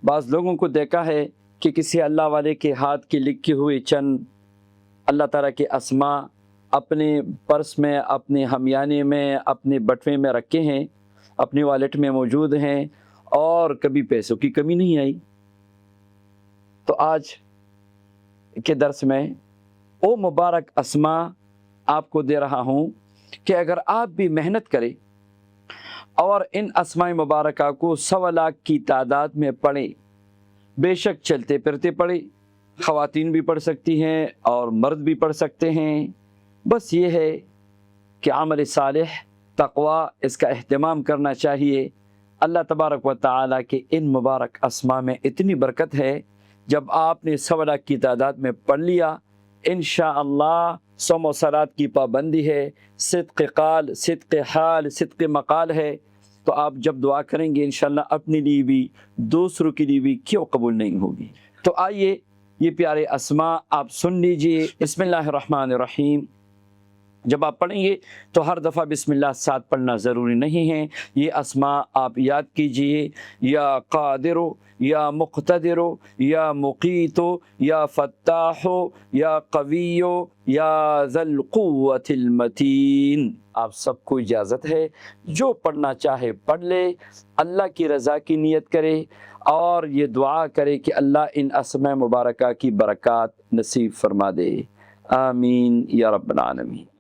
بعض لوگوں کو دیکھا ہے کہ کسی اللہ والے کے ہاتھ کی لکھی ہوئی چند اللہ تعالیٰ کے اسماء اپنے پرس میں، اپنے ہمیانے میں، اپنے بٹوے میں رکھے ہیں، اپنی والیٹ میں موجود ہیں، اور کبھی پیسوں کی کمی نہیں آئی۔ تو آج کے درس میں وہ مبارک اسماء آپ کو دے رہا ہوں کہ اگر آپ بھی محنت کریں اور ان اسماء مبارکہ کو 100 لاکھ کی تعداد میں پڑھیں، بے شک چلتے پھرتے پڑھیں، خواتین بھی پڑھ سکتی ہیں اور مرد بھی پڑھ سکتے ہیں، بس یہ ہے کہ عمل صالح، تقوی، اس کا اہتمام کرنا چاہیے۔ اللہ تبارک و تعالیٰ کے ان مبارک اسماء میں اتنی برکت ہے، جب آپ نے 100 لاکھ کی تعداد میں پڑھ لیا، انشاءاللہ صوم و صلات کی پابندی ہے، صدق قال، صدق حال، صدق مقال ہے، تو آپ جب دعا کریں گے انشاءاللہ اپنے لیے بھی دوسروں کے لیے بھی کیوں قبول نہیں ہوگی۔ تو آئیے یہ پیارے اسماء آپ سن لیجئے۔ بسم اللہ الرحمن الرحیم۔ جب آپ پڑھیں گے تو ہر دفعہ بسم اللہ ساتھ پڑھنا ضروری نہیں ہے، یہ اسماء آپ یاد کیجئے، یا قادر، یا مقتدر، یا مقیت، یا فتاح، یا قوی، یا ذی القوة المتین۔ آپ سب کو اجازت ہے، جو پڑھنا چاہے پڑھ لے، اللہ کی رضا کی نیت کرے اور یہ دعا کرے کہ اللہ ان اسماء مبارکہ کی برکات نصیب فرما دے۔ آمین یا رب العالمین۔